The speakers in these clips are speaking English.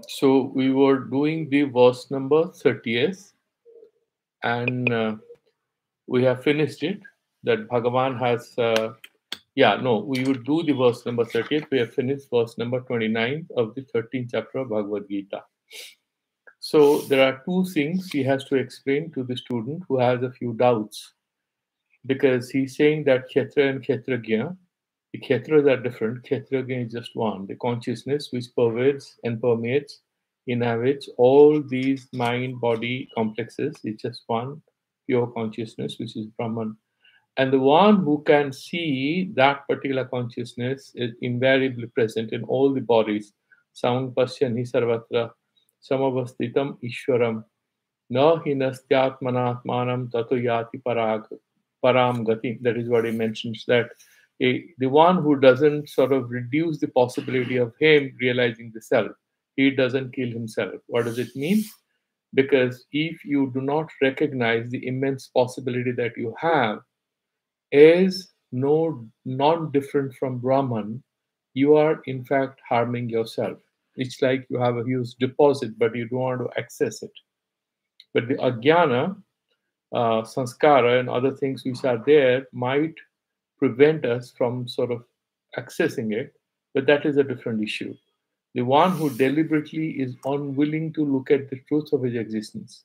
So we were doing the verse number 30th, and we have finished it. That Bhagavan has, yeah, no, we would do the verse number 30th. We have finished verse number 29 of the 13th chapter of Bhagavad Gita. So there are two things he has to explain to the student who has a few doubts, because he's saying that Kshetra and Kshetragya, the Kshetras are different. Kshetragya is just one, the consciousness which pervades and permeates, inhabits all these mind body complexes. It's just one pure consciousness, which is Brahman. And the one who can see that particular consciousness is invariably present in all the bodies. Samang pasyani sarvatra samavastitam ishwaram na hinastyatmanatmanam tato yati param gati. That is what he mentions, that the one who doesn't sort of reduce the possibility of him realizing the self, he doesn't kill himself. What does it mean? Because if you do not recognize the immense possibility that you have is no not different from Brahman, you are in fact harming yourself. It's like you have a huge deposit, but you don't want to access it. But the ajnana, sanskara, and other things which are there might prevent us from sort of accessing it, but that is a different issue. The one who deliberately is unwilling to look at the truth of his existence,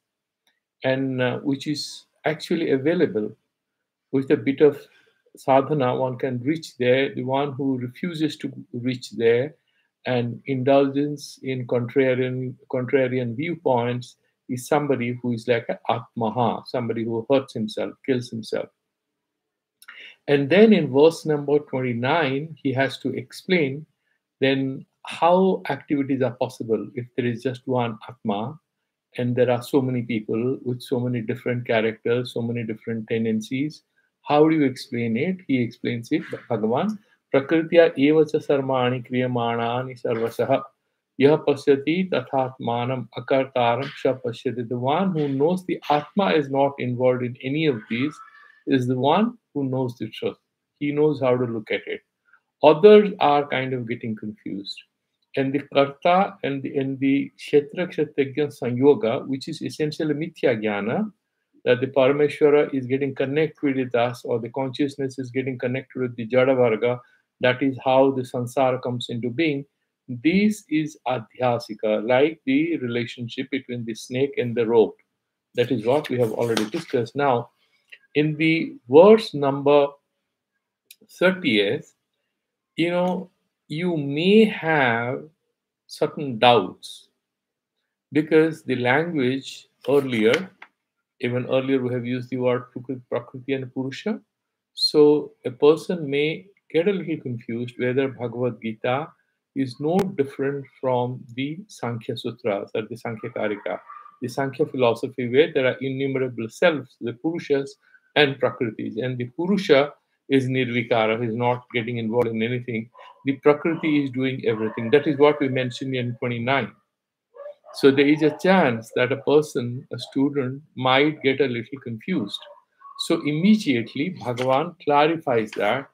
and which is actually available with a bit of sadhana, one can reach there. The one who refuses to reach there and indulgence in contrarian viewpoints is somebody who is like a atmaha, somebody who hurts himself, kills himself. And then in verse number 29, he has to explain then how activities are possible if there is just one atma and there are so many people with so many different characters, so many different tendencies. How do you explain it? He explains it, Bhagavan. Prakritya evacha sarmani kriyamanani sarvasaha. Yah pasyati tathatmanam akartaram sha pasyati. The one who knows the Atma is not involved in any of these is the one who knows the truth. He knows how to look at it. Others are kind of getting confused. And the karta and the kshetra kshetrajna sanyoga, which is essentially mithya jnana, that the Parameshwara is getting connected with us, or the consciousness is getting connected with the Jada Varga, that is how the sansara comes into being. This is adhyasika, like the relationship between the snake and the rope. That is what we have already discussed. Now, in the verse number 30th, you know, you may have certain doubts because the language earlier, even earlier, we have used the word Prakriti and Purusha. So a person may get a little confused whether Bhagavad Gita is no different from the Sankhya Sutras or the Sankhya Karika, the Sankhya philosophy, where there are innumerable selves, the Purushas and Prakritis. And the Purusha is Nirvikara, is not getting involved in anything. The Prakriti is doing everything. That is what we mentioned in 29. So there is a chance that a person, a student, might get a little confused. So immediately Bhagavan clarifies that,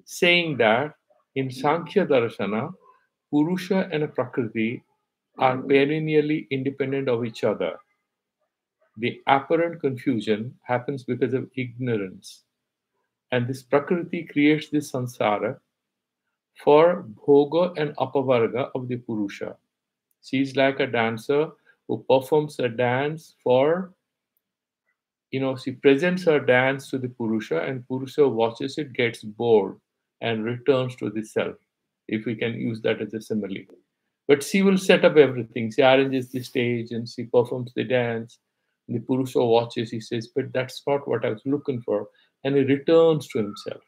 saying that in Sankhya Darshana, Purusha and Prakriti are perennially independent of each other. The apparent confusion happens because of ignorance. And this Prakriti creates this samsara for bhoga and apavarga of the Purusha. She is like a dancer who performs a dance for, she presents her dance to the Purusha, and Purusha watches it, gets bored, and returns to the self, if we can use that as a simile. But she will set up everything. She arranges the stage and she performs the dance. And the Purusha watches, he says, but that's not what I was looking for. And he returns to himself.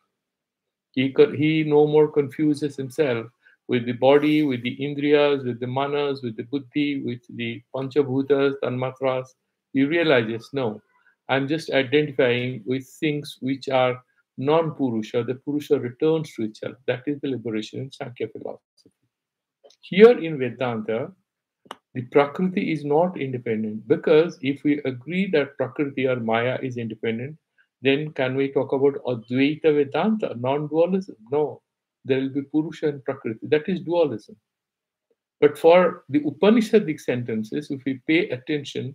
He no more confuses himself with the body, with the indriyas, with the manas, with the buddhi, with the panchabhutas, tanmatras. He realizes, no, I'm just identifying with things which are non-purusha. The purusha returns to itself. That is the liberation in Sankhya philosophy. Here in Vedanta, the Prakriti is not independent, because if we agree that Prakriti or Maya is independent, then can we talk about Advaita Vedanta, non dualism? No. There will be Purusha and Prakriti. That is dualism. But for the Upanishadic sentences, if we pay attention,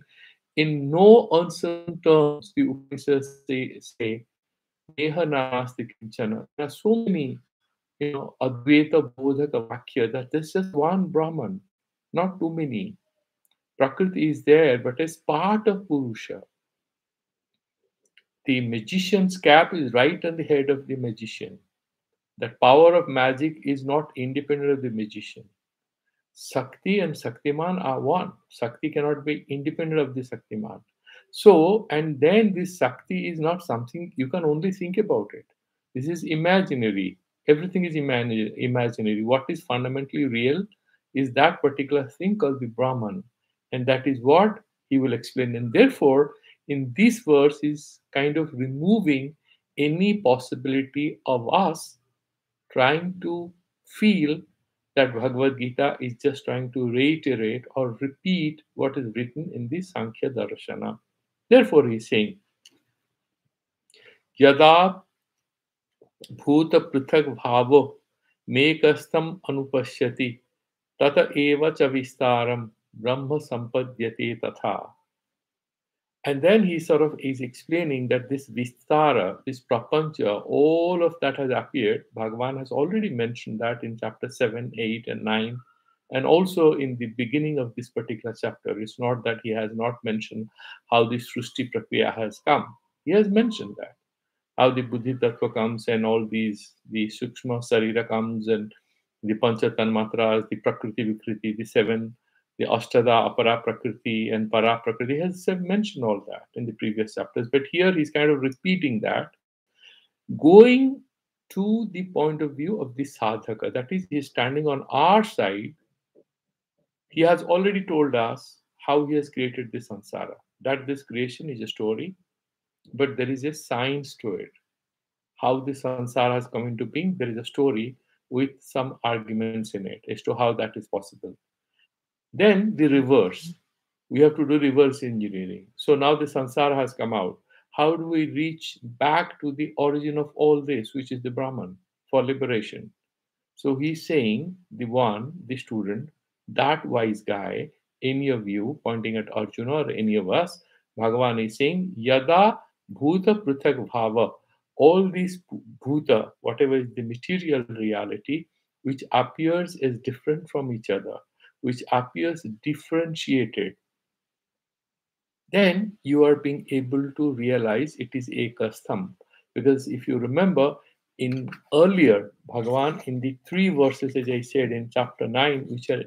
in no uncertain terms, the Upanishads say Neha Namasti Kinchana. There are so many, Advaita Bodhaka Vakya that there's just one Brahman, not too many. Prakriti is there, but as part of Purusha. The magician's cap is right on the head of the magician. That power of magic is not independent of the magician. Sakti and Saktiman are one. Sakti cannot be independent of the Saktiman. So, and then this Sakti is not something you can only think about it. This is imaginary. Everything is imaginary. What is fundamentally real is that particular thing called the Brahman. And that is what he will explain. And therefore, in this verse, is kind of removing any possibility of us trying to feel that Bhagavad Gita is just trying to reiterate or repeat what is written in the Sankhya Darshana. Therefore, he is saying, Yada Bhuta Prithak Bhavo Mekastam Anupashyati Tata Eva Chavistaram Brahma Sampadyate Tatha. And then he sort of is explaining that this Vistara, this Prapancha, all of that has appeared. Bhagavan has already mentioned that in chapter 7, 8, and 9, and also in the beginning of this particular chapter. It's not that he has not mentioned how the Srushti Prakriya has come. He has mentioned that. How the Buddhi Tattva comes and all these, the Sukshma Sarira comes and the Pancha Tanmatras, the Prakriti Vikriti, the seven, the Ashtada, Apara Prakriti, and Para Prakriti has mentioned all that in the previous chapters. But here he's kind of repeating that, going to the point of view of the sadhaka. That is, he's standing on our side. He has already told us how he has created this samsara. That this creation is a story, but there is a science to it. How the samsara has come into being, there is a story with some arguments in it as to how that is possible. Then the reverse. We have to do reverse engineering. So now the samsara has come out. How do we reach back to the origin of all this, which is the Brahman, for liberation? So he's saying, the student, that wise guy, any of you, pointing at Arjuna or any of us, Bhagavan is saying, Yada Bhuta Prithak Bhava, all these Bhuta, whatever is the material reality, which appears as different from each other, which appears differentiated, then you are being able to realize it is ekastham. Because if you remember, in earlier Bhagavan, in the three verses, as I said in chapter 9, which are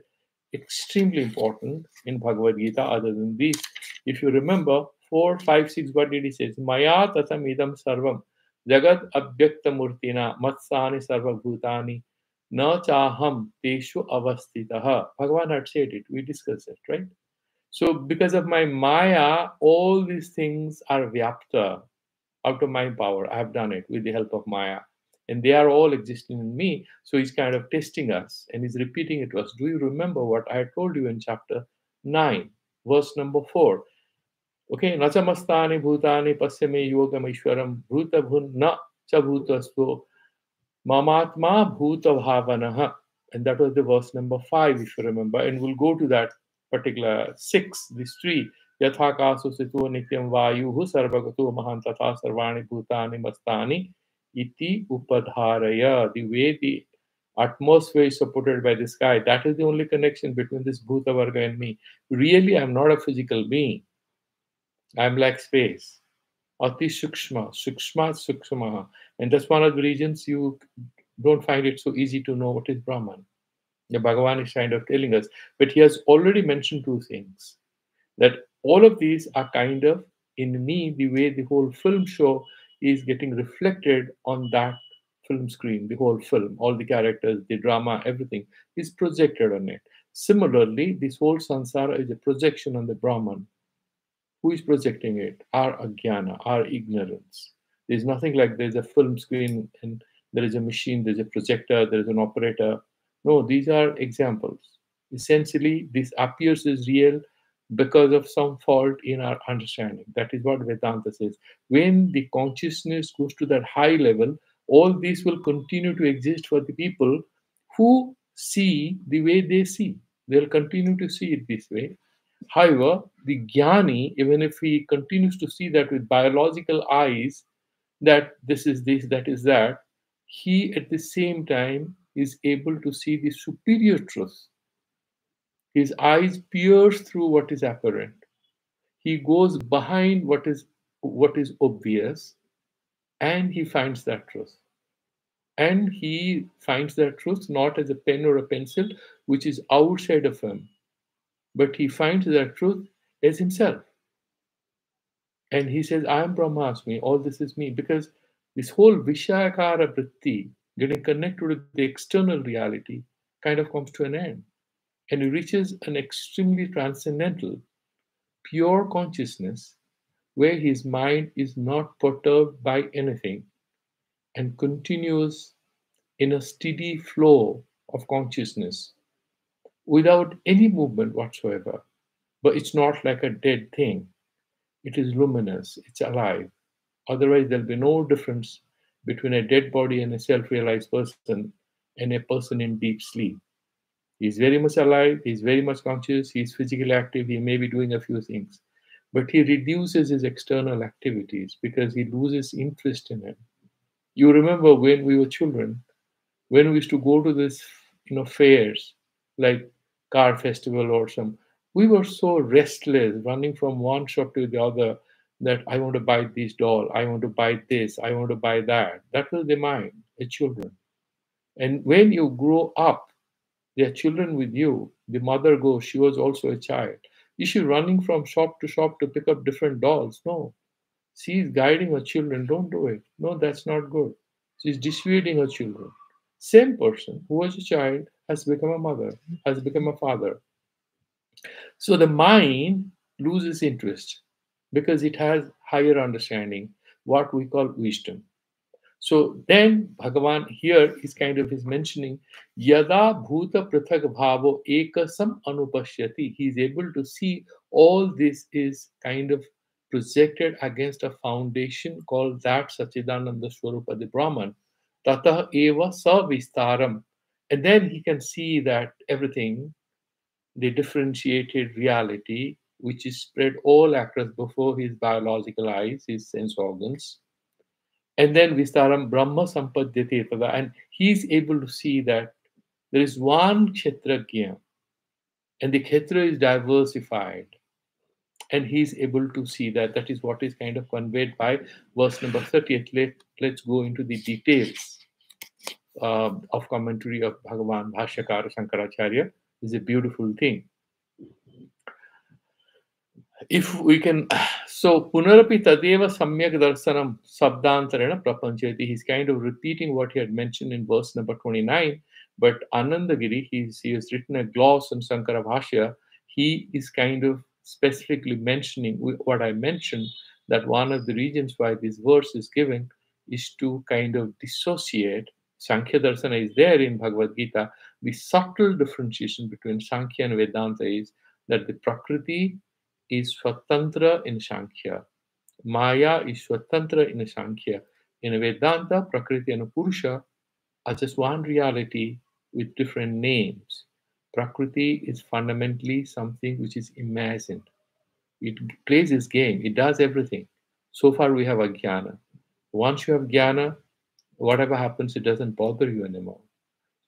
extremely important in Bhagavad Gita, other than these, if you remember, 4, 5, 6, what did he say? Maya tatam idam sarvam jagat abhyakta murtina matsani sarva bhutani na chaham teshu avastitaha. Bhagavan had said it. We discussed it, right? So, because of my Maya, all these things are vyapta, out of my power. I have done it with the help of Maya. And they are all existing in me. So, he's kind of testing us and he's repeating it to us. Do you remember what I told you in chapter 9, verse number 4? Okay, Nachamastani bhutani pasyame yogam ishwaram bhuta bhun na cha bhutasto mamatma bhuta bhavanaha. And that was the verse number 5, if you remember. And we'll go to that particular 6, these three. Yatha kaso situ nityam vayuhu sarvagato mahantatha sarvani bhutani mastani iti upadharaya. The way the atmosphere is supported by the sky, that is the only connection between this bhuta varga and me. Really, I'm not a physical being. I'm like space. Ati sukshma, sukshma, sukshma. And that's one of the reasons you don't find it so easy to know what is Brahman. The Bhagavan is kind of telling us. But he has already mentioned two things. That all of these are kind of in me, the way the whole film show is getting reflected on that film screen, the whole film, all the characters, the drama, everything is projected on it. Similarly, this whole samsara is a projection on the Brahman. Who is projecting it? Our ajnana, our ignorance. There's nothing like there's a film screen and there is a machine, there's a projector, there is an operator. No, these are examples. Essentially, this appears as real because of some fault in our understanding. That is what Vedanta says. When the consciousness goes to that high level, all this will continue to exist for the people who see the way they see. They'll continue to see it this way. However, the jnani, even if he continues to see that with biological eyes, that this is this, that is that, he at the same time is able to see the superior truth. His eyes pierce through what is apparent. He goes behind what is obvious, and he finds that truth. And he finds that truth not as a pen or a pencil, which is outside of him, but he finds that truth as himself. And he says, I am Brahmasmi, all this is me. Because this whole Vishayakara Vritti, getting connected with the external reality, kind of comes to an end. And he reaches an extremely transcendental, pure consciousness where his mind is not perturbed by anything and continues in a steady flow of consciousness without any movement whatsoever. But it's not like a dead thing. It is luminous, it's alive. Otherwise, there'll be no difference between a dead body and a self realized person and a person in deep sleep. He's very much alive, he's very much conscious, he's physically active, he may be doing a few things. But he reduces his external activities because he loses interest in it. You remember when we were children, when we used to go to this, fairs like car festival or some, we were so restless, running from one shop to the other, that I want to buy this doll, I want to buy this, I want to buy that. That was the mind, the children. And when you grow up, there are children with you. The mother goes, she was also a child. Is she running from shop to shop to pick up different dolls? No. She's guiding her children. Don't do it. No, that's not good. She's dissuading her children. Same person who was a child has become a mother, has become a father. So the mind loses interest because it has higher understanding, what we call wisdom. So then Bhagavan here is kind of is mentioning Yada Bhuta Prathak Bhavo Ekasam Anupashyati. He is able to see all this is kind of projected against a foundation called that Sachidananda Swarupa, the Brahman. Tata Eva Savistaram. And then he can see that everything, the differentiated reality, which is spread all across before his biological eyes, his sense organs, and then Vistaram Brahma Sampadyate Tada, and he's able to see that there is one Kshetrajna, and the Kshetra is diversified, and he's able to see that. That is what is kind of conveyed by verse number 30th. Let's go into the details of commentary of Bhagavan Bhashyakara Shankaracharya. Is a beautiful thing. If we can, so punarapi tadeva samyak darsanam sabdantarena prapanchayati. He's kind of repeating what he had mentioned in verse number 29. But Anandagiri, he has written a gloss on Sankara Bhashya. He is kind of specifically mentioning what I mentioned, that one of the reasons why this verse is given is to kind of dissociate. Sankhya Darsana is there in Bhagavad Gita. The subtle differentiation between Sankhya and Vedanta is that the Prakriti is Swatantra in Sankhya. Maya is Swatantra in Sankhya. In Vedanta, Prakriti and Purusha are just one reality with different names. Prakriti is fundamentally something which is imagined. It plays its game, it does everything. So far, we have Ajnana. Once you have Jnana, whatever happens, it doesn't bother you anymore.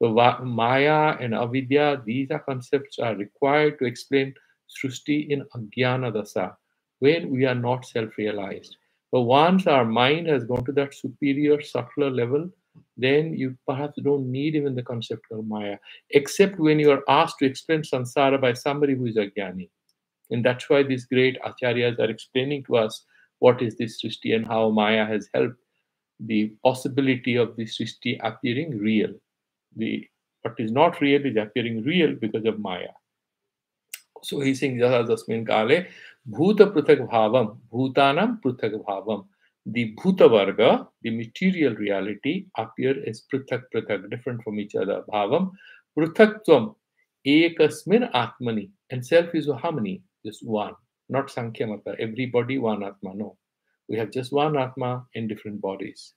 So Maya and Avidya, these are concepts are required to explain Srushti in Ajnana Dasa, when we are not self-realized. But once our mind has gone to that superior, subtler level, then you perhaps don't need even the concept of Maya, except when you are asked to explain samsara by somebody who is a jnani. And that's why these great acharyas are explaining to us what is this Srishti and how Maya has helped the possibility of this Srishti appearing real. What is not real is appearing real because of Maya. So he's saying Jasmin Kale, Bhuta Pruthak Bhavam, Bhutanam Pruthak Bhavam. The Bhuta Varga, the material reality, appear as Pruthak Pruthak, different from each other. Bhavam, Pruthakvam, Ekasmin Atmani. And self is how many? Just one. Not Sankhya Mata. Everybody one Atma. No. We have just one Atma in different bodies.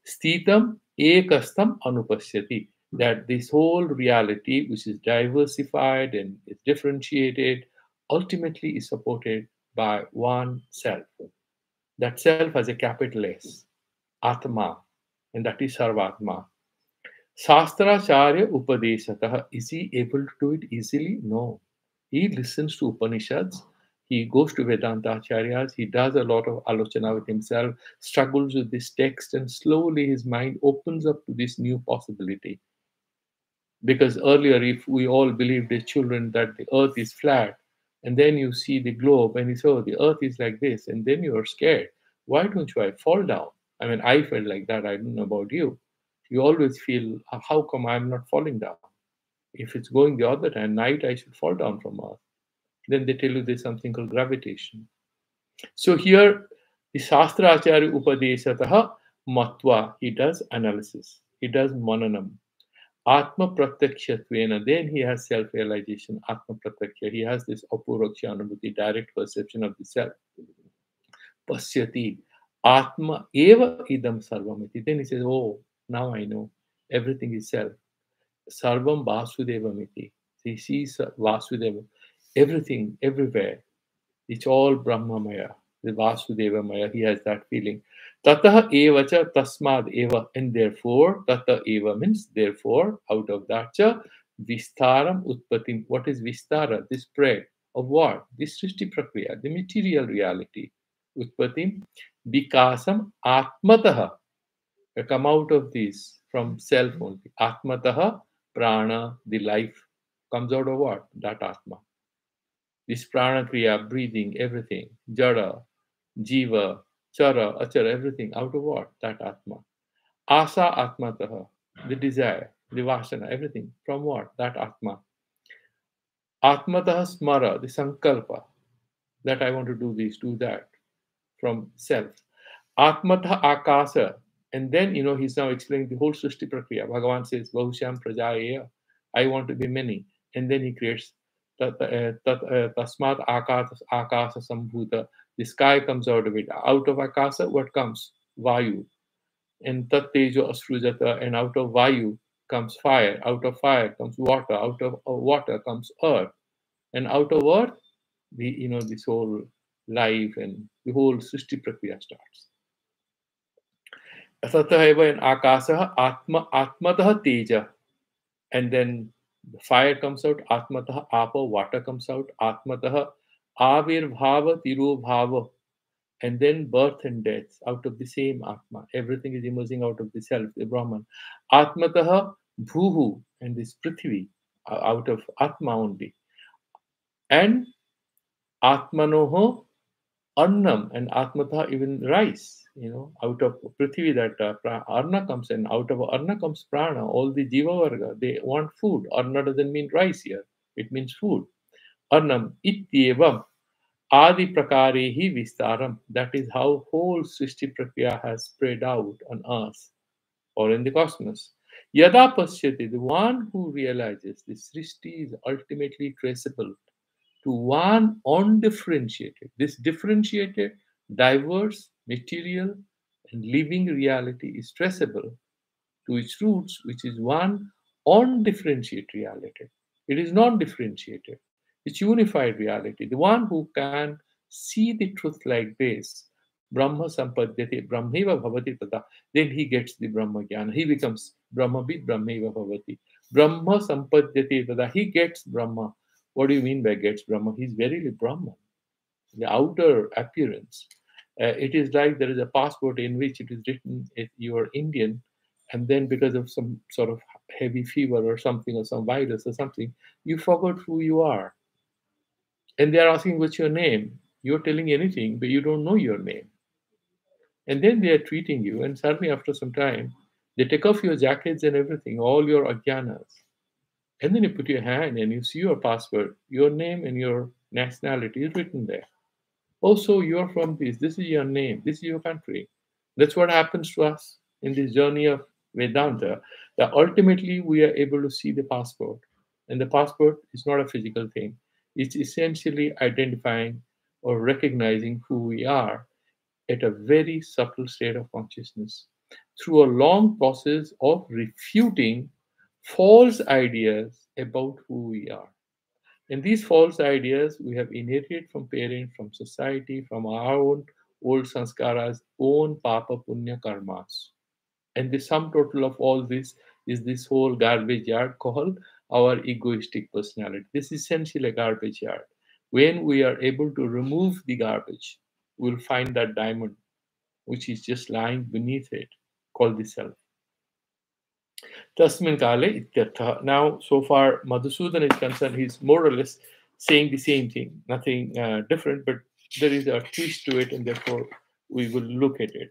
Stitam ekastam anupasyati. that this whole reality, which is diversified and is differentiated, ultimately is supported by one self. That self has a capital S, Atma, and that is Sarvatma. Shastracharya Upadeshakah, is he able to do it easily? No. He listens to Upanishads, he goes to Vedanta Acharyas, he does a lot of alochana with himself, struggles with this text, and slowly his mind opens up to this new possibility. Because earlier, if we all believed as children that the earth is flat, and then you see the globe and you say, oh, the earth is like this, and then you are scared. Why don't you? I fall down. I mean, I felt like that. I don't know about you. You always feel, how come I'm not falling down? If it's going the other time, night, I should fall down from earth. Then they tell you there's something called gravitation. So here, the Shastra Acharya Upadeshataha Matva, he does analysis, he does mananam. Atma Pratyakshatvena, then he has self realization, Atma Pratyaksha. He has this Apuraksha Anubhuti, direct perception of the self. Pasyati, Atma Eva Idam Sarvamiti. Then he says, oh, now I know everything is self. Sarvam Vasudevamiti. He sees Vasudeva, everything, everywhere. It's all Brahmamaya, the Vasudevamaya. He has that feeling. Tataha eva cha tasmad eva. And therefore, tata eva means therefore, out of that cha, vistaram utpatim. What is vistara? The spread of what? The srishti prakriya, the material reality. Utpatim, vikasam atmataha. Come out of this from self only. Atmataha, prana, the life, comes out of what? That atma. This prana kriya, breathing, everything, jada, jiva, chara, achara, everything, out of what? That atma. Asa atmataha, the desire, the vasana, everything, from what? That atma. Atmataha smara, the sankalpa, that I want to do this, do that, from self. Atmataha akasa, and then, he's now explaining the whole Srishti Prakriya. Bhagavan says, Vahusham Prajaya, I want to be many. And then he creates Tasmat Akasa Sambhuta. The sky comes out of it. Out of Akasa, what comes? Vayu. And Tat Tejo Asrujata, and out of Vayu comes fire. Out of fire comes water. Out of water comes earth. And out of earth, this whole life and the whole Srishti Prakriya starts. Tatahaiva and Akasaha Atmataha Teja. And then the fire comes out, Atmataha Apa, water comes out, Atmataha Avirbhava Tirubhava. And then birth and death out of the same Atma. Everything is emerging out of the self, the Brahman. Atmataha Bhuhu, and this Prithvi, out of Atma only. And Atmanoho Annam, and Atmataha even rice. Out of Prithvi, that Arna comes, and out of Arna comes Prana, all the Jiva Varga, they want food. Arna doesn't mean rice here, it means food. Arnam Ityevam Adi Prakarehi Vistaram. That is how whole Srishti Prakriya has spread out on us or in the cosmos. Yada Pasyati, the one who realizes this Srishti is ultimately traceable to one undifferentiated. This differentiated, diverse, material, and living reality is traceable to its roots, which is one undifferentiated reality. It is non differentiated, it's unified reality. The one who can see the truth like this, Brahma Sampadhyate, Brahmeva Bhavati Tata, then he gets the Brahma Jnana. He becomes Brahmabit Brahmeva Bhavati. Brahma Sampadhyate Tata, he gets Brahma. What do you mean by gets Brahma? He's verily Brahman. The outer appearance. It is like there is a passport in which it is written if you are Indian, and then because of some sort of heavy fever or something, or some virus or something, you forgot who you are. And they are asking what's your name. You're telling anything, but you don't know your name. And then they are treating you, and suddenly after some time, they take off your jackets and everything, all your ajnanas. And then you put your hand and you see your passport, your name and your nationality is written there. Also, you're from this is your name, this is your country. That's what happens to us in this journey of Vedanta, that ultimately we are able to see the passport. And the passport is not a physical thing, it's essentially identifying or recognizing who we are at a very subtle state of consciousness through a long process of refuting false ideas about who we are. And these false ideas we have inherited from parents, from society, from our own old sanskaras, own papa punya karmas. And the sum total of all this is this whole garbage yard called our egoistic personality. This is essentially a garbage yard. When we are able to remove the garbage, we'll find that diamond which is just lying beneath it, called the self. Tasmin Kale ityartha. Now, so far, Madhusudan is concerned, he's more or less saying the same thing, nothing different, but there is a twist to it, and therefore we will look at it.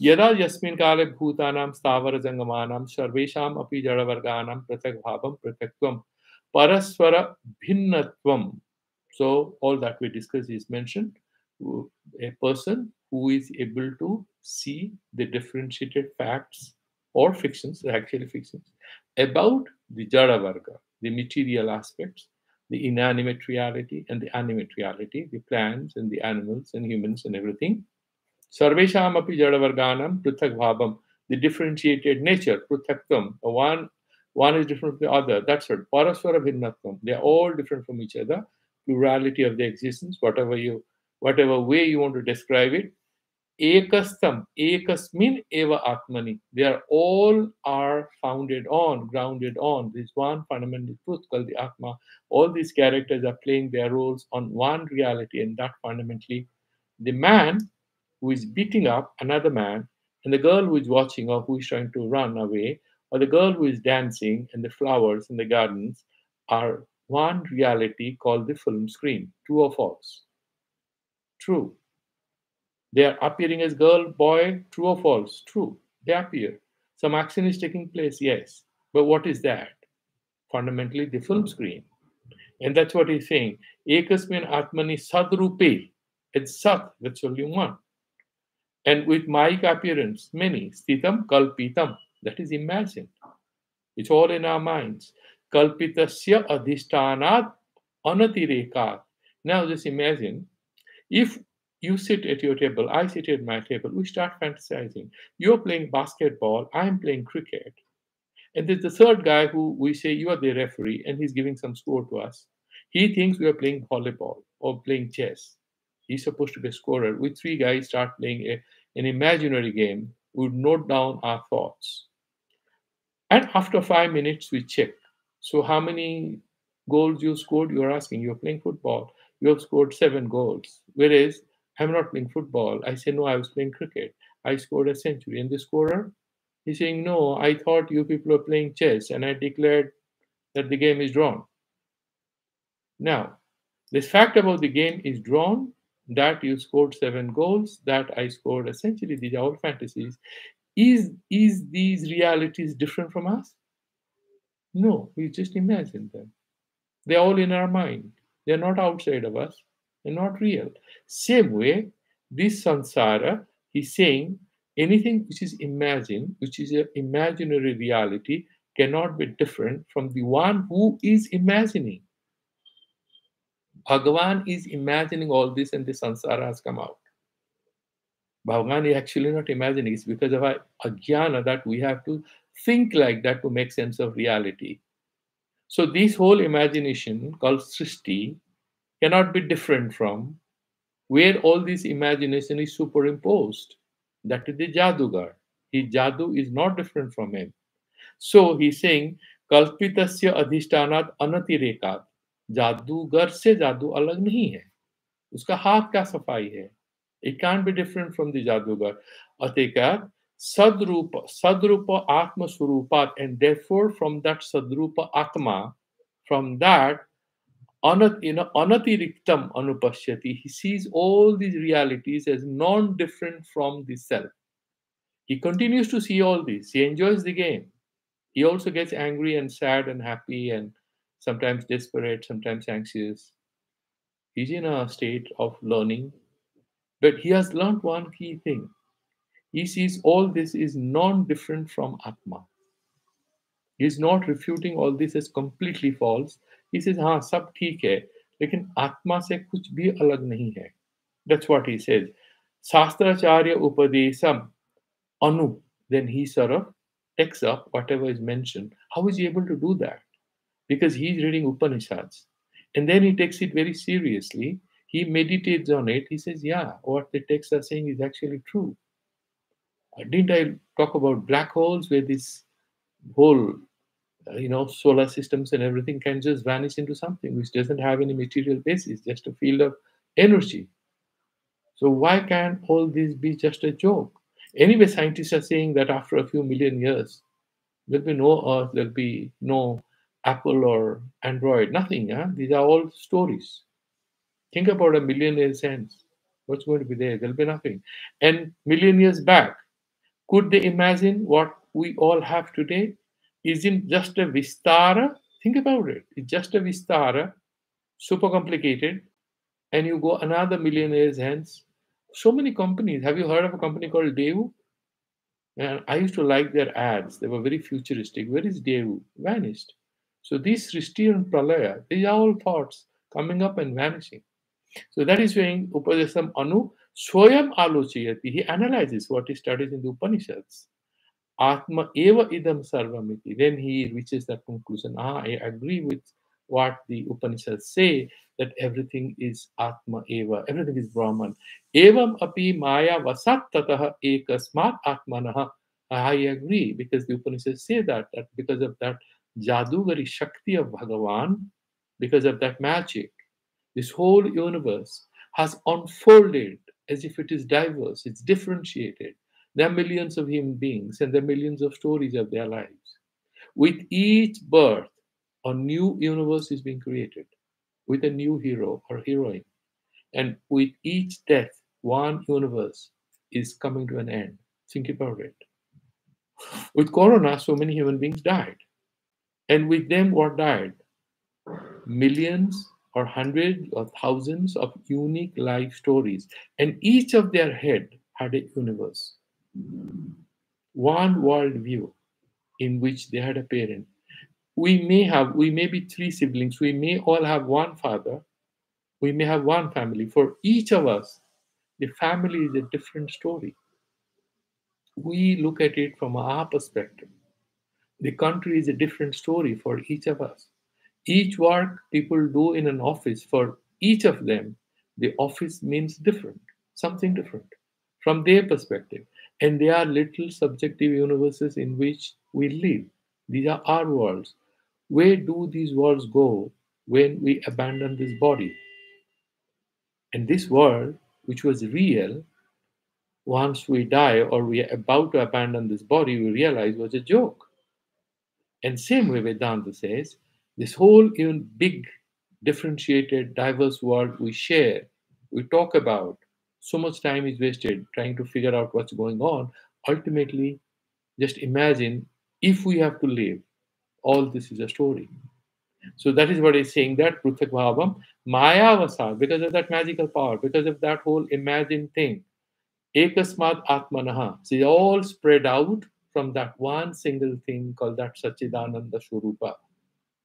यदा यस्मिन् काले भूतानां स्थावर जंगमानां सर्वेषाम् अपि जड़वर्गाणां पृथक् भावं पृथक्त्वं परस्पर भिन्नत्वं. So all that we discussed is mentioned. A person who is able to see the differentiated facts or fictions, actually fictions, about the jada varga, the material aspects, the inanimate reality and the animate reality, the plants and the animals and humans and everything. Sarvesham api jadavarganam pruthak bhavam, the differentiated nature, pruthaktam, one is different from the other. That's it. Paraswara bhinnatvam. They are all different from each other. Plurality of the existence, whatever way you want to describe it. Ekastam, ekasmin eva atmani. They are founded on, grounded on this one fundamental truth called the Atma. All these characters are playing their roles on one reality, and that fundamentally the man who is beating up another man, and the girl who is watching or who is trying to run away, or the girl who is dancing, and the flowers in the gardens are one reality called the film screen. True or false? True. They are appearing as girl, boy. True or false? True. They appear. Some action is taking place, yes. But what is that? Fundamentally, the film screen. And that's what he's saying. Ekasmin Atmani Sadrupe. It's Sat, that's only one. And with Mike appearance, many. Sthitam Kalpitam. That is imagined. It's all in our minds. Kalpitasya adhishtanat anatirekat. Now just imagine if you sit at your table, I sit at my table, we start fantasizing. You're playing basketball, I'm playing cricket. And there's the third guy who we say, you are the referee, and he's giving some score to us. He thinks we are playing volleyball or playing chess. He's supposed to be a scorer. We three guys start playing an imaginary game. We would note down our thoughts. And after 5 minutes, we check. So, how many goals you scored? You're asking. You're playing football. You have scored 7 goals. Whereas I'm not playing football. I say, no, I was playing cricket. I scored a century. And the scorer, he's saying, no, I thought you people are playing chess. And I declared that the game is drawn. Now, this fact about the game is drawn, that you scored 7 goals, that I scored a century, these are all fantasies. Is these realities different from us? No, we just imagine them. They're all in our mind. They're not outside of us. They're not real. Same way, this samsara, he's saying anything which is imagined, which is an imaginary reality, cannot be different from the one who is imagining. Bhagavan is imagining all this, and the samsara has come out. Bhagavan is actually not imagining. It's because of our ajnana that we have to think like that to make sense of reality. So this whole imagination called Srishti cannot be different from where all this imagination is superimposed. That is the Jadugar. His Jadu is not different from him. So he's saying, Kalpitasya adhishtanat anatirekat. जादूगर से जादू अलग नहीं है, उसका हाथ का सफाई है. It can't be different from the जादूगर. अतिकार sadrupa atma surupat, and therefore from that sadrupa atma, from that anatiriktam anupashyati, he sees all these realities as non-different from the self. He continues to see all this. He enjoys the game. He also gets angry and sad and happy and sometimes desperate, sometimes anxious. He's in a state of learning, but he has learned one key thing. He sees all this is non-different from Atma. He's not refuting all this as completely false. He says, हाँ सब ठीक है, लेकिन आत्मा से कुछ भी अलग नहीं है. That's what he says. Sastracharya upadesam anu. Then he sort of takes up whatever is mentioned. How is he able to do that? Because he's reading Upanishads. And then he takes it very seriously. He meditates on it. He says, yeah, what the texts are saying is actually true. Didn't I talk about black holes where this whole, solar systems and everything can just vanish into something which doesn't have any material basis, just a field of energy. So why can't all this be just a joke? Anyway, scientists are saying that after a few million years, there'll be no Earth, there'll be no Apple or Android, nothing. Huh? These are all stories. Think about a million years hence. What's going to be there? There'll be nothing. And million years back, could they imagine what we all have today? Isn't just a Vistara? Think about it. It's just a Vistara, super complicated, and you go another million years hence. So many companies. Have you heard of a company called Devu? And I used to like their ads. They were very futuristic. Where is Devu? Vanished. So these Srishti and Pralaya, these are all thoughts coming up and vanishing. So that is saying Upadesam Anu Swayam Alochayati. He analyzes what he studies in the Upanishads. Atma eva idam sarvamiti. Then he reaches that conclusion. I agree with what the Upanishads say, that everything is Atma eva, everything is Brahman. Evam api maya vasat tataha ekasmat atmanaha. I agree because the Upanishads say that because of that Jadugari Shakti of Bhagavan, because of that magic, this whole universe has unfolded as if it is diverse, it's differentiated. There are millions of human beings and there are millions of stories of their lives. With each birth, a new universe is being created with a new hero or heroine. And with each death, one universe is coming to an end. Think about it. With Corona, so many human beings died. And with them, what died? Millions or hundreds or thousands of unique life stories, and each of their head had a universe, one world view in which they had a parent. We may be three siblings, we may all have one father, we may have one family. For each of us, the family is a different story. We look at it from our perspective. The country is a different story for each of us. Each work people do in an office, for each of them, the office means different, something different from their perspective. And they are little subjective universes in which we live. These are our worlds. Where do these worlds go when we abandon this body? And this world, which was real, once we die or we are about to abandon this body, we realize was a joke. And same way Vedanta says, this whole even big, differentiated, diverse world we share, we talk about, so much time is wasted trying to figure out what's going on. Ultimately, just imagine if we have to live, all this is a story. So that is what he's saying, that Pruthak Bhavam, Maya Vasa, because of that magical power, because of that whole imagined thing, Ekasmat Atmanaha. So they all spread out from that one single thing called that Sachidananda Swarupa.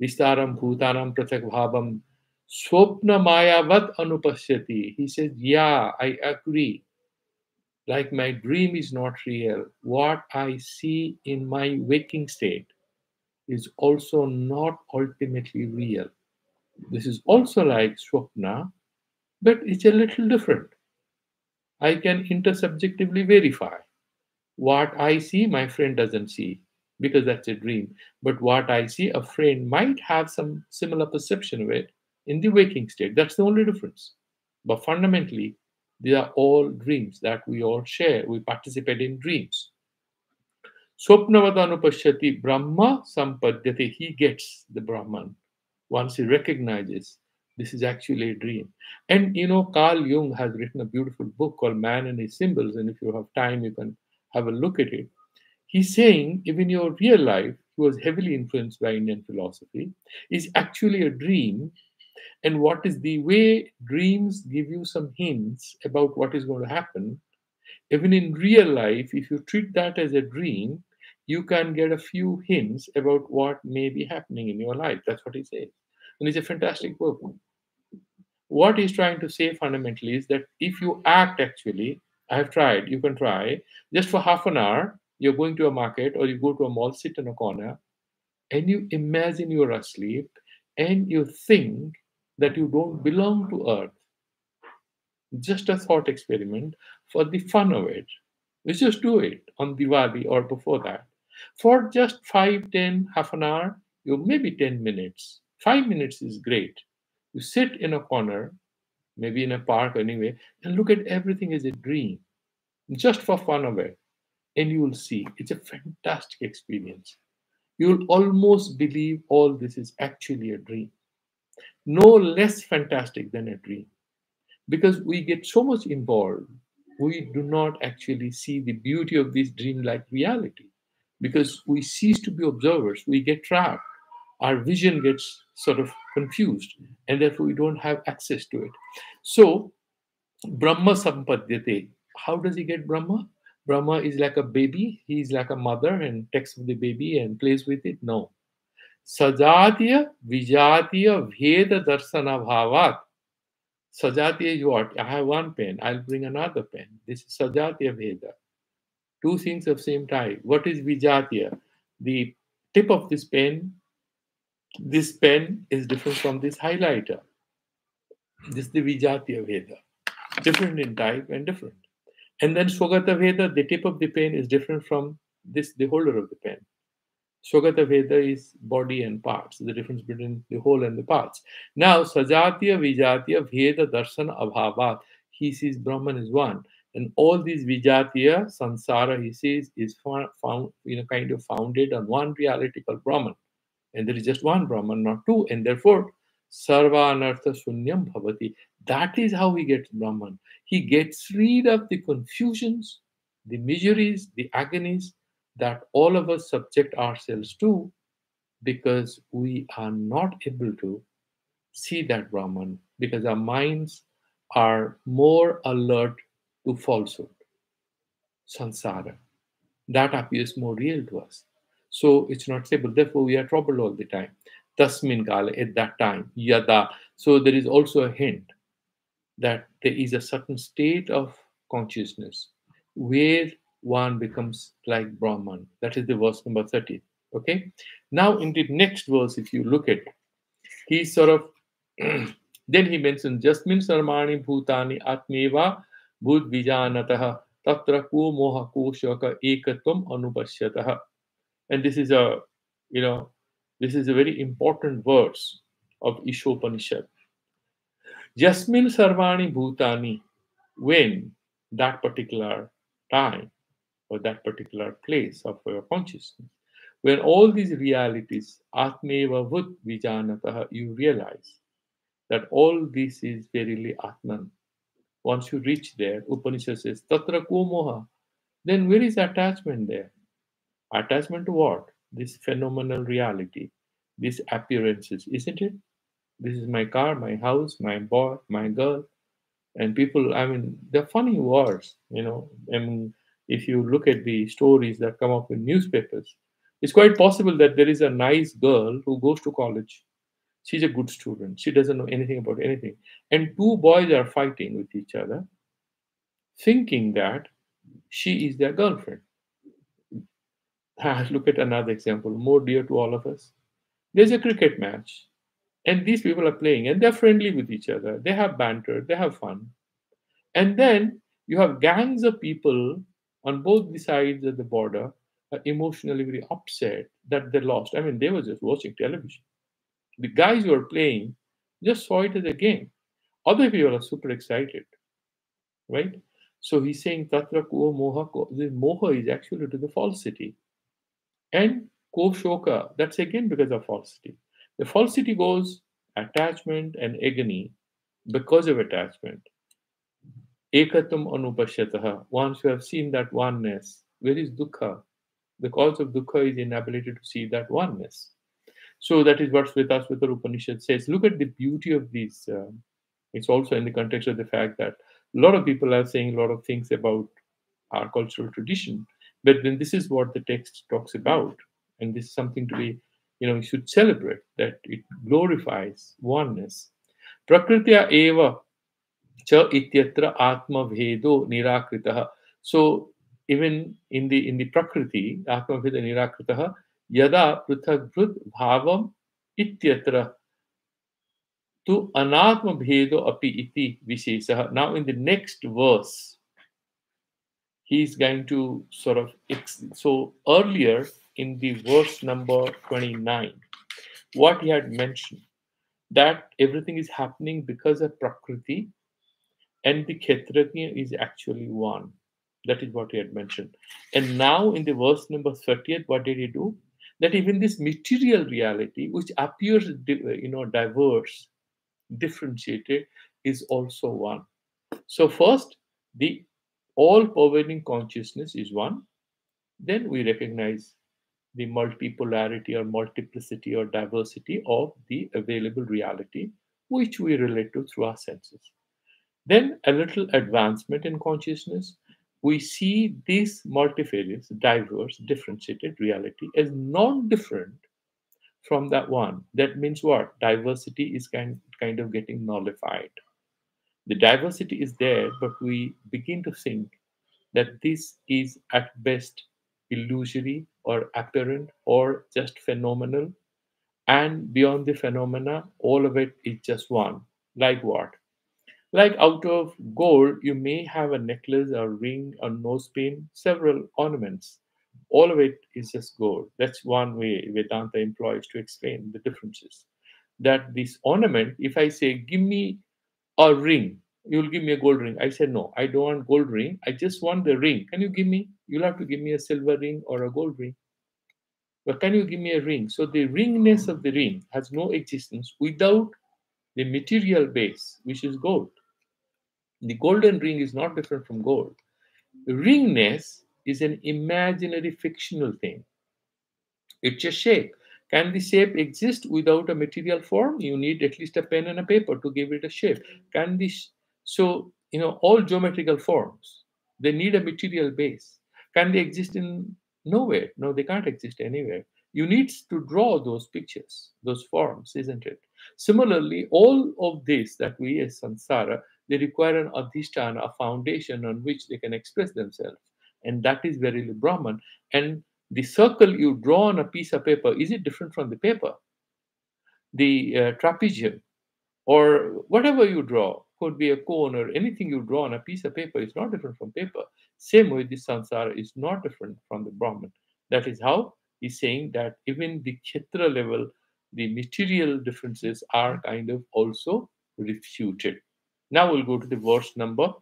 Vistaram Bhutanam Prathak Bhavam Swapna Mayavat Anupashyati. He says, yeah, I agree. Like my dream is not real. What I see in my waking state is also not ultimately real. This is also like Swapna, but it's a little different. I can intersubjectively verify. What I see, my friend doesn't see because that's a dream. But what I see, a friend might have some similar perception of it in the waking state. That's the only difference. But fundamentally, they are all dreams that we all share. We participate in dreams. Swapnavadanupashyati Brahma Sampadyate. He gets the Brahman once he recognizes this is actually a dream. And Carl Jung has written a beautiful book called Man and His Symbols. And if you have time, you can have a look at it. He's saying, even your real life, he was heavily influenced by Indian philosophy, is actually a dream. And what is the way dreams give you some hints about what is going to happen? Even in real life, if you treat that as a dream, you can get a few hints about what may be happening in your life. That's what he says. And it's a fantastic book. What he's trying to say fundamentally is that if you act actually, I have tried, you can try just for half an hour, You're going to a market or you go to a mall, sit in a corner, and you imagine you're asleep and you think that you don't belong to Earth. Just a thought experiment for the fun of it. We just do it on Diwali or before that. For just 5, 10, half an hour, you maybe 10 minutes. 5 minutes is great. You sit in a corner, maybe in a park anyway, and look at everything as a dream, just for fun of it. And you will see it's a fantastic experience. You'll almost believe all this is actually a dream. No less fantastic than a dream. Because we get so much involved, we do not actually see the beauty of this dreamlike reality. Because we cease to be observers, we get trapped. Our vision gets sort of confused, and therefore we don't have access to it. So, Brahma Sampadyate. How does he get Brahma? Brahma is like a baby, he's like a mother and takes the baby and plays with it. No. Sajatiya Vijatiya Veda Darsana Bhavat. Sajatiya is what? I have one pen, I'll bring another pen. This is Sajatiya Veda. Two things of same type. What is Vijatiya? The tip of this pen is different from this highlighter. This is the Vijatiya Veda. Different in type and different. And then Swagata Veda, the tip of the pen is different from this, the holder of the pen. Swagata Veda is body and parts, the difference between the whole and the parts. Now, Sajatiya, Vijatiya, Veda, Darsana, Abhavat, he sees Brahman is one. And all these Vijatiya, Sansara, he says, is found, kind of founded on one reality called Brahman. And there is just one Brahman, not two. And therefore, Sarva Anartha Sunyam Bhavati. That is how he gets Brahman. He gets rid of the confusions, the miseries, the agonies that all of us subject ourselves to because we are not able to see that Brahman, because our minds are more alert to falsehood, samsara. That appears more real to us. So it's not stable. Therefore, we are troubled all the time. Tasmin kala, at that time, yada. So there is also a hint that there is a certain state of consciousness where one becomes like Brahman. That is the verse number 30. Okay. Now, in the next verse, if you look at, he sort of then he mentions Jasmin Sarmani Bhutani Atmeva Bhut Vijanataha Tatra Ko Moha Ko Shaka Ekatvam Anupashyataha. And this is a, this is a very important verse of Ishopanishad. Jasmin Sarvani Bhutani, when that particular time or that particular place of your consciousness, when all these realities, Atmeva Vut Vijanataha, you realize that all this is verily Atman. Once you reach there, Upanishad says, Tatra ko moha. Then where is attachment there? Attachment to what? This phenomenal reality, these appearances, isn't it? This is my car, my house, my boy, my girl. And people, I mean, they're funny words, I mean, if you look at the stories that come up in newspapers, it's quite possible that there is a nice girl who goes to college. She's a good student. She doesn't know anything about anything. And two boys are fighting with each other, thinking that she is their girlfriend. Look at another example, more dear to all of us. There's a cricket match, and these people are playing, and they're friendly with each other. They have banter, they have fun. And then you have gangs of people on both the sides of the border emotionally very upset that they lost. I mean, they were just watching television. The guys who are playing just saw it as a game. Other people are super excited, right? So he's saying Tatra ko moha ko. The moha is actually to the falsity. And ko shoka, that's again because of falsity. The falsity goes attachment and agony because of attachment. Ekatam anupashyataha. Once you have seen that oneness, where is dukkha? The cause of dukkha is inability to see that oneness. So that is what Svetasvatara Upanishad says. Look at the beauty of these. It's also in the context of the fact that a lot of people are saying a lot of things about our cultural tradition, but then this is what the text talks about, and this is something to be, you should celebrate, that it glorifies oneness. Prakritya eva cha ityatra atma bhedo nirakritaha. So even in the Prakriti, Atmavida Nirakritaha, Yada Prithak Bhavam Ityatra to Anatma Bhedo Api Iti Vishesha. Now, in the next verse, he's going to sort of. So, earlier in the verse number 29, what he had mentioned that everything is happening because of Prakriti and the Kshetrajna is actually one. That is what he had mentioned. And now in the verse number 30th, what did he do? That even this material reality, which appears diverse, differentiated, is also one. So first, the all-pervading consciousness is one. Then we recognize the multipolarity or multiplicity or diversity of the available reality, which we relate to through our senses. Then a little advancement in consciousness, we see this multifarious, diverse, differentiated reality as non-different from that one. That means what? Diversity is kind of getting nullified. The diversity is there, but we begin to think that this is at best illusory or apparent or just phenomenal. And beyond the phenomena, all of it is just one. Like what? Like out of gold, you may have a necklace, a ring, a nose pin, several ornaments. All of it is just gold. That's one way Vedanta employs to explain the differences. That this ornament, if I say, give me a ring, you'll give me a gold ring. I said, no, I don't want gold ring. I just want the ring. Can you give me? You'll have to give me a silver ring or a gold ring. But can you give me a ring? So the ringness of the ring has no existence without the material base, which is gold. The golden ring is not different from gold. Ringness is an imaginary fictional thing. It's a shape. Can the shape exist without a material form? You need at least a pen and a paper to give it a shape. Can this so all geometrical forms they need a material base. Can they exist in nowhere? No, they can't exist anywhere. You need to draw those pictures, those forms, isn't it? Similarly, all of this that we as samsara, they require an adhisthana, a foundation on which they can express themselves. And that is verily Brahman. And the circle you draw on a piece of paper, is it different from the paper? The trapezium or whatever you draw, could be a cone or anything you draw on a piece of paper, is not different from paper. Same way, this samsara is not different from the Brahman. That is how he's saying that even the Kshetra level, the material differences are kind of also refuted. Now we'll go to the verse number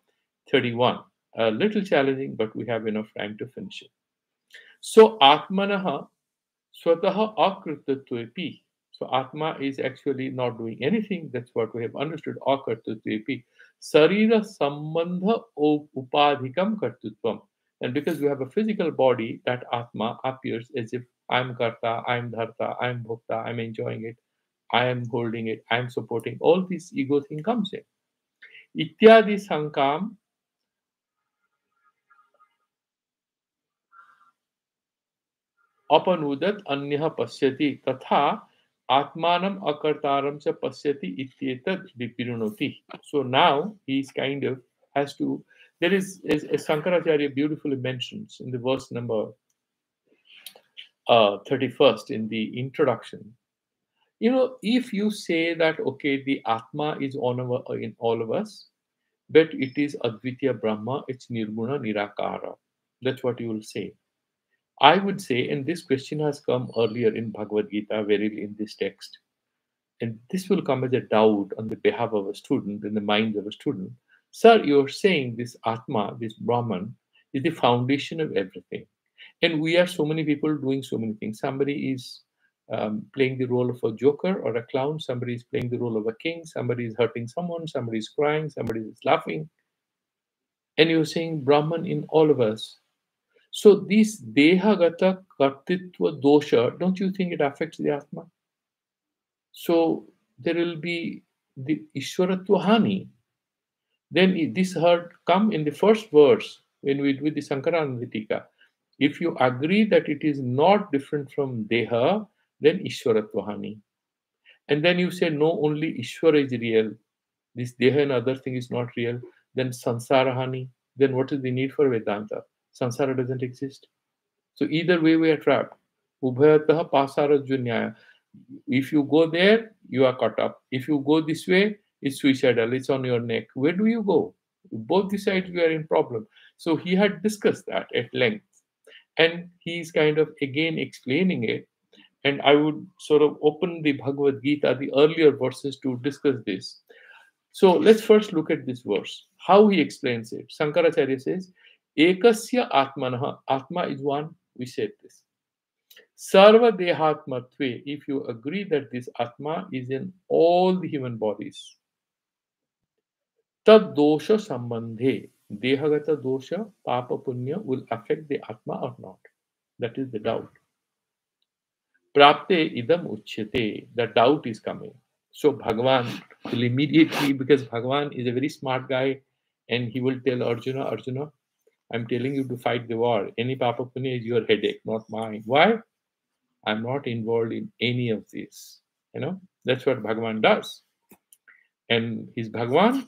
31. A little challenging, but we have enough time to finish it. So Atmanaha Swataha Akritatvepi. So Atma is actually not doing anything. That's what we have understood. Akritatvepi. Sarira Sambandha Upadhikam Kartutvam. And because we have a physical body, that Atma appears as if I'm Karta, I'm Dharta, I'm Bhokta, I'm enjoying it, I am holding it, I'm supporting. All this ego thing comes in. Ityadi Sankam अपनुदत अन्यः पश्यति तथा atmanam akartaram cha pasyati ityetad vipirunoti. So now he's kind of has to. There is, as Shankaracharya beautifully mentions in the verse number 31st in the introduction. If you say that okay, the Atma is in all of us, but it is Advitya Brahma, it's Nirguna Nirakara. That's what you will say. I would say, and this question has come earlier in Bhagavad Gita, very in this text, and this will come as a doubt on the behalf of a student, in the mind of a student. Sir, you're saying this Atma, this Brahman, is the foundation of everything. And we are so many people doing so many things. Somebody is playing the role of a joker or a clown, somebody is playing the role of a king, somebody is hurting someone, somebody is crying, somebody is laughing. And you're saying Brahman in all of us. So this Dehagata Kartitva dosha, don't you think it affects the Atma? So there will be the Ishwaratva Hani. Then this heard come in the first verse when we do the Sankaranvitika. If you agree that it is not different from Deha, then Ishwaratva Hani. And then you say no, only Ishwara is real. This Deha and other thing is not real. Then Sansara Hani. Then what is the need for Vedanta? Samsara doesn't exist. So either way, we are trapped. Ubhayatah pasarajjunyaya. If you go there, you are caught up. If you go this way, it's suicidal. It's on your neck. Where do you go? Both the sides we are in problem. So he had discussed that at length, and he's kind of again explaining it. And I would sort of open the Bhagavad Gita, the earlier verses, to discuss this. So let's first look at this verse, how he explains it. Shankaracharya says, Ekasya Atmanaha. Atma is one. We said this. Sarva Dehatmatve. If you agree that this Atma is in all the human bodies, Tad dosha sambandhe. Dehagata dosha, papa punya will affect the Atma or not. That is the doubt. Prapte idam uchyate. The doubt is coming. So Bhagavan will immediately, because Bhagavan is a very smart guy, and he will tell Arjuna, Arjuna, I'm telling you to fight the war. Any papa punya is your headache, not mine. Why? I'm not involved in any of this. That's what Bhagavan does. And his Bhagavan,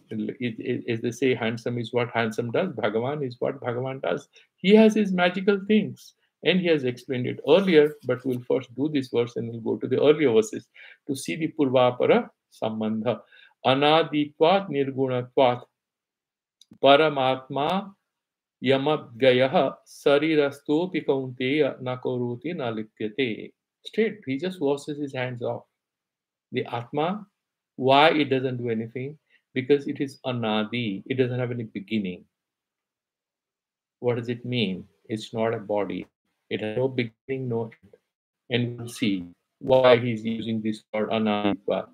as they say, handsome is what handsome does. Bhagavan is what Bhagavan does. He has his magical things. And he has explained it earlier, but we'll first do this verse and we'll go to the earlier verses to see the Purvapara Sambandha. Anaditvat Nirgunatvat Paramatma Yamabgayah Sarirastopi Kaunteya Nakoruti Nalityate. Straight, he just washes his hands off. The Atma, why it doesn't do anything? Because it is anadi, it doesn't have any beginning. What does it mean? It's not a body. It has no beginning, no end. And we'll see why he's using this word anaditva.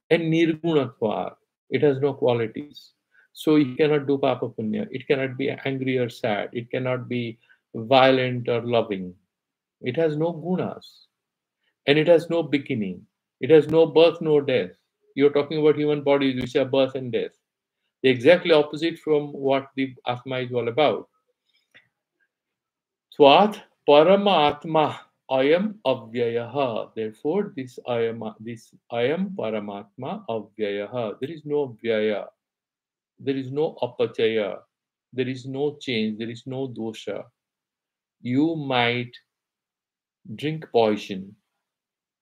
And nirgunatva, it has no qualities. So he cannot do papa punya. It cannot be angry or sad. It cannot be violent or loving. It has no gunas. And it has no beginning. It has no birth, no death. You're talking about human bodies which have birth and death. The exactly opposite from what the Atma is all about. Swat Paramatma Ayam Avyayaha. Therefore, this Ayam Paramatma Avyayaha. There is no Vyaya. There is no Apachaya. There is no change. There is no dosha. You might drink poison.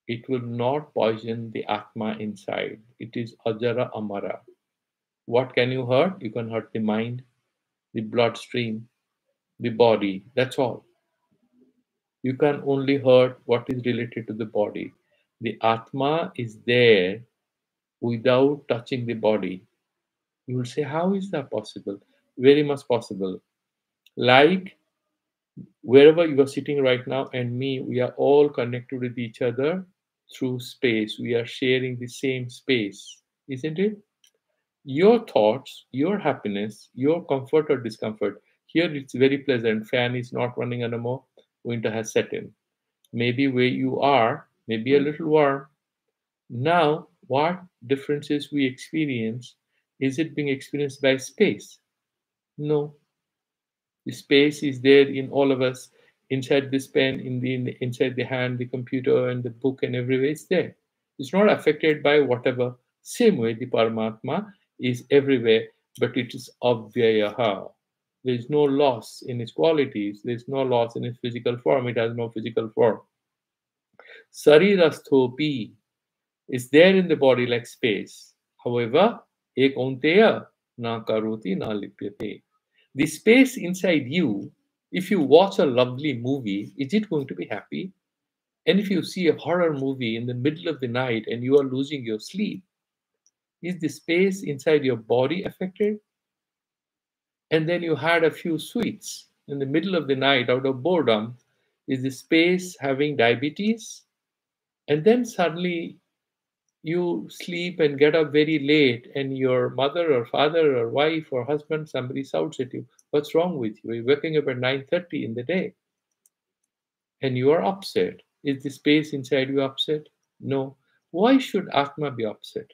It will not poison the Atma inside. It is Ajara Amara. What can you hurt? You can hurt the mind, the bloodstream, the body. That's all. You can only hurt what is related to the body. The Atma is there without touching the body. You will say, how is that possible? Very much possible. Like wherever you are sitting right now and me, we are all connected with each other through space. We are sharing the same space, isn't it? Your thoughts, your happiness, your comfort or discomfort. Here it's very pleasant. Fan is not running anymore. Winter has set in. Maybe where you are, maybe a little warm. Now, what differences we experience? Is it being experienced by space? No. The space is there in all of us, inside this pen, inside the hand, the computer, and the book, and everywhere it's there. It's not affected by whatever. Same way, the Paramatma is everywhere, but it is avyayaha. There is no loss in its qualities. There is no loss in its physical form. It has no physical form. Sarirasthopi is there in the body like space. However, ekonteya na karoti na lipyate. The space inside you, if you watch a lovely movie, is it going to be happy? And if you see a horror movie in the middle of the night and you are losing your sleep, is the space inside your body affected? And then you had a few sweets in the middle of the night out of boredom, is the space having diabetes? And then suddenly you sleep and get up very late, and your mother or father or wife or husband, somebody shouts at you, what's wrong with you? You're waking up at 9:30 in the day and you are upset. Is the space inside you upset? No. Why should Atma be upset?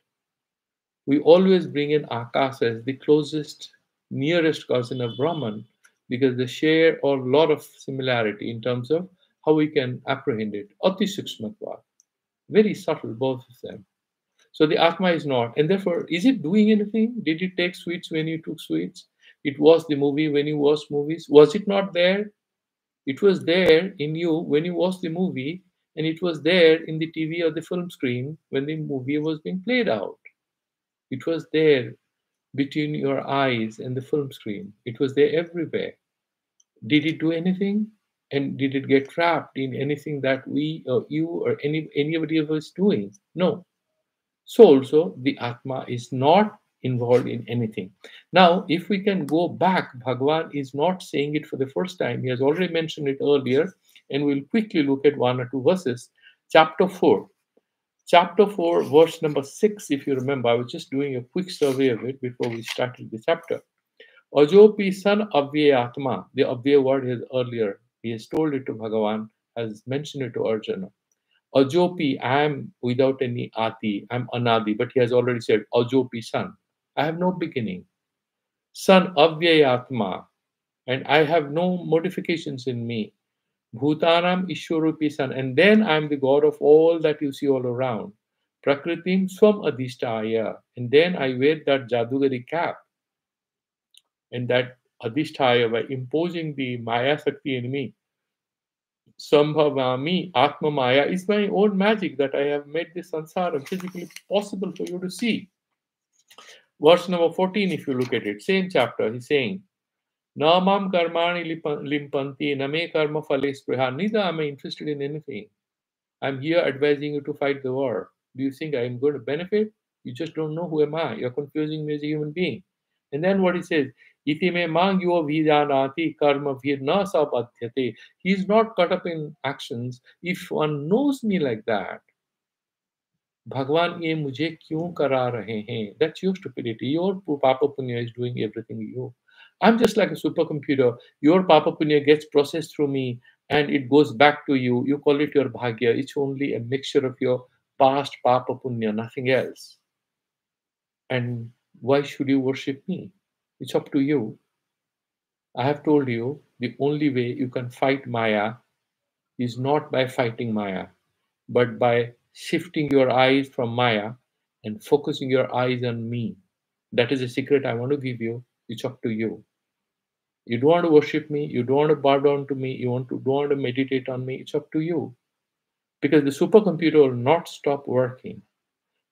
We always bring in Akash as the closest, nearest cousin of Brahman because they share a lot of similarity in terms of how we can apprehend it. Ati Sukshmatva. Very subtle, both of them. So the Atma is not. And therefore, is it doing anything? Did it take sweets when you took sweets? It was the movie when you watched movies. Was it not there? It was there in you when you watched the movie, and it was there in the TV or the film screen when the movie was being played out. It was there between your eyes and the film screen. It was there everywhere. Did it do anything? And did it get trapped in anything that we or you or anybody of us doing? No. So also the Atma is not involved in anything. Now, if we can go back, Bhagavan is not saying it for the first time. He has already mentioned it earlier, and we'll quickly look at one or two verses. Chapter 4. Chapter 4, verse number 6, if you remember, I was just doing a quick survey of it before we started the chapter. Ajopi san avya atma, the avya word is earlier. He has told it to Bhagavan, has mentioned it to Arjuna. Ajopi, I am without any ati, I'm anadi, but he has already said Ajopi san. I have no beginning. San avyayatma, and I have no modifications in me. Bhutanam Ishwarupi san, and then I am the God of all that you see all around. Prakritim swam adhishtaya, and then I wear that Jadugari cap, and that adhishtaya by imposing the Maya Sakti in me. Sambhavami Atma Maya is my own magic that I have made this sansara physically possible for you to see. Verse number 14, if you look at it, same chapter, he's saying, Namam karmani limpanti name karma phale spriha. Neither am I interested in anything. I'm here advising you to fight the war. Do you think I'm going to benefit? You just don't know who am I. You're confusing me as a human being. And then what he says, Iti me mang yo vijanati karma virna sabadhyate. He's not caught up in actions. If one knows me like that, Bhagwan ye mujhe kyun kara rahe hain? That's your stupidity. Your Papa Punya is doing everything you. I'm just like a supercomputer. Your Papa Punya gets processed through me and it goes back to you. You call it your Bhagya. It's only a mixture of your past Papa Punya, nothing else. And why should you worship me? It's up to you. I have told you the only way you can fight Maya is not by fighting Maya, but by shifting your eyes from Maya and focusing your eyes on me. That is a secret I want to give you. It's up to you. You don't want to worship me, you don't want to bow down to me, don't want to meditate on me, it's up to you. Because the supercomputer will not stop working.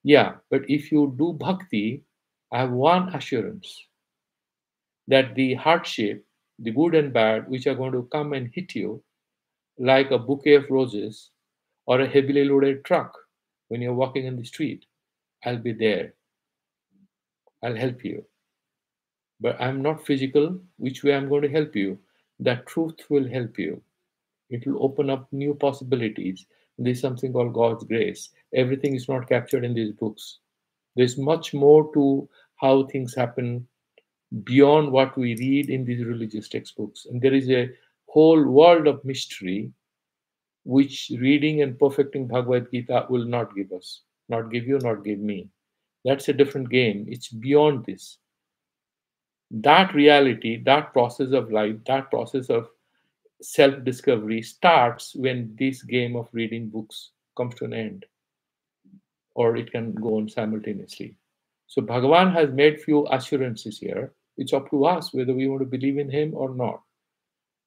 Yeah, but if you do bhakti, I have one assurance that the hardship, the good and bad, which are going to come and hit you like a bouquet of roses or a heavily loaded truck when you're walking in the street, I'll be there. I'll help you. But I'm not physical. Which way I'm going to help you? That truth will help you. It will open up new possibilities. There's something called God's grace. Everything is not captured in these books. There's much more to how things happen beyond what we read in these religious textbooks. And there is a whole world of mystery which reading and perfecting Bhagavad Gita will not give us, not give you, not give me. That's a different game. It's beyond this. That reality, that process of life, that process of self discovery starts when this game of reading books comes to an end, or it can go on simultaneously. So, Bhagavan has made few assurances here. It's up to us whether we want to believe in him or not.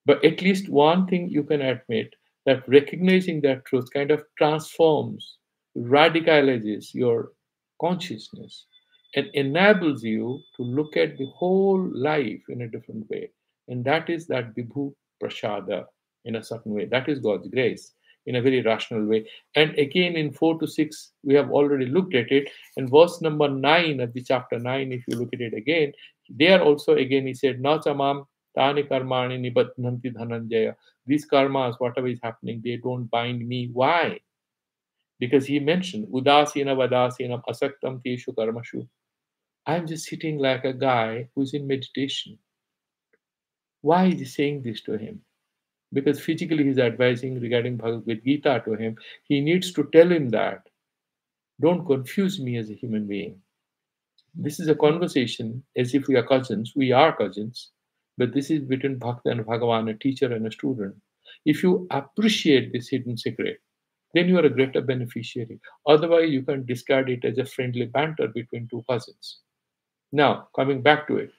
But at least one thing you can admit, that recognizing that truth kind of transforms, radicalizes your consciousness, and enables you to look at the whole life in a different way. And that is that Vibhu Prashada in a certain way. That is God's grace in a very rational way. And again, in 4 to 6, we have already looked at it. And verse number 9 of the chapter 9, if you look at it again, there also again he said, Na chamam tani karmani nibatnanti dhananjaya. These karmas, whatever is happening, they don't bind me. Why? Because he mentioned udasina vadasinam asaktam teshu karmashu. I'm just sitting like a guy who's in meditation. Why is he saying this to him? Because physically he's advising regarding Bhagavad Gita to him. He needs to tell him that don't confuse me as a human being. This is a conversation as if we are cousins. We are cousins, but this is between Bhakta and Bhagavan, a teacher and a student. If you appreciate this hidden secret, then you are a greater beneficiary. Otherwise, you can discard it as a friendly banter between two cousins. Now, coming back to it.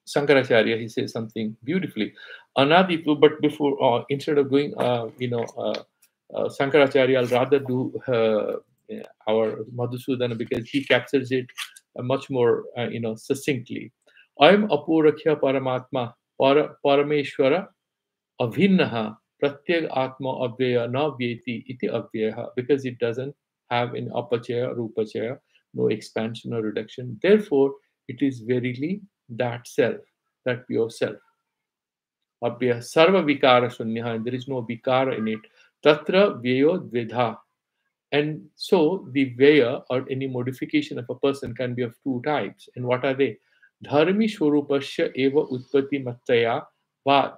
Shankaracharya, he says something beautifully. Anaditu, but before, instead of doing, Shankaracharya, I'll rather do our Madhusudana, because he captures it much more, succinctly. Ayam apurakhya paramatma parameshwara avinnaha pratyeg atma avyaya na vyeti iti avyaha, because it doesn't have an apachaya, rupachaya, no expansion or reduction. Therefore, it is verily that self, that pure self. Abhya sarva vikara shunya, and there is no vikara in it. Tatra vyayo dvedha. And so the Vaya, or any modification of a person, can be of two types. And what are they? Dharmi Shurupasya eva utpatti mattaya va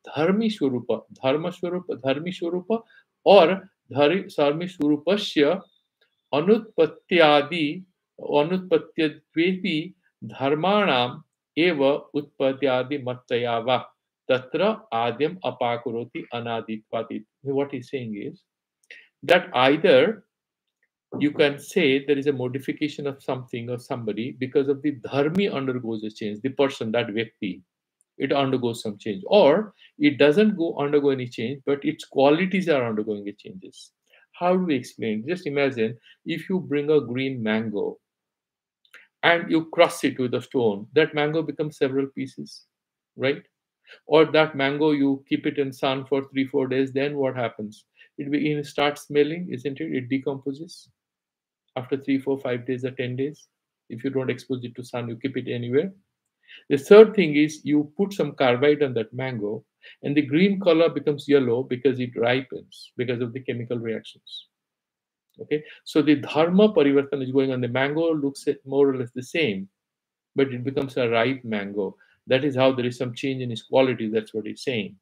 dharmi Shurupa, Dharma Shurupa, Dharmi Shurupa, or Sarmi Shurupasya anutpatyadi, anutpatyadvepi dharmanam eva utpatyadi mattaya va tatra adyam apakuroti anaditvatit. What he's saying is that either you can say there is a modification of something or somebody because of the dharmi undergoes a change, the person, that vyakti, it undergoes some change, or it doesn't go undergo any change, but its qualities are undergoing a changes. How do we explain? Just imagine if you bring a green mango and you crush it with a stone, that mango becomes several pieces, right? Or that mango, you keep it in sun for 3 4 days, then what happens? It starts smelling, isn't it? It decomposes after 3 4 5 days or 10 days. If you don't expose it to sun, you keep it anywhere. The third thing is you put some carbide on that mango, and the green color becomes yellow because it ripens because of the chemical reactions. Okay, so the dharma parivartan is going on. The mango looks more or less the same, but it becomes a ripe mango. That is how there is some change in its quality. That's what it's saying.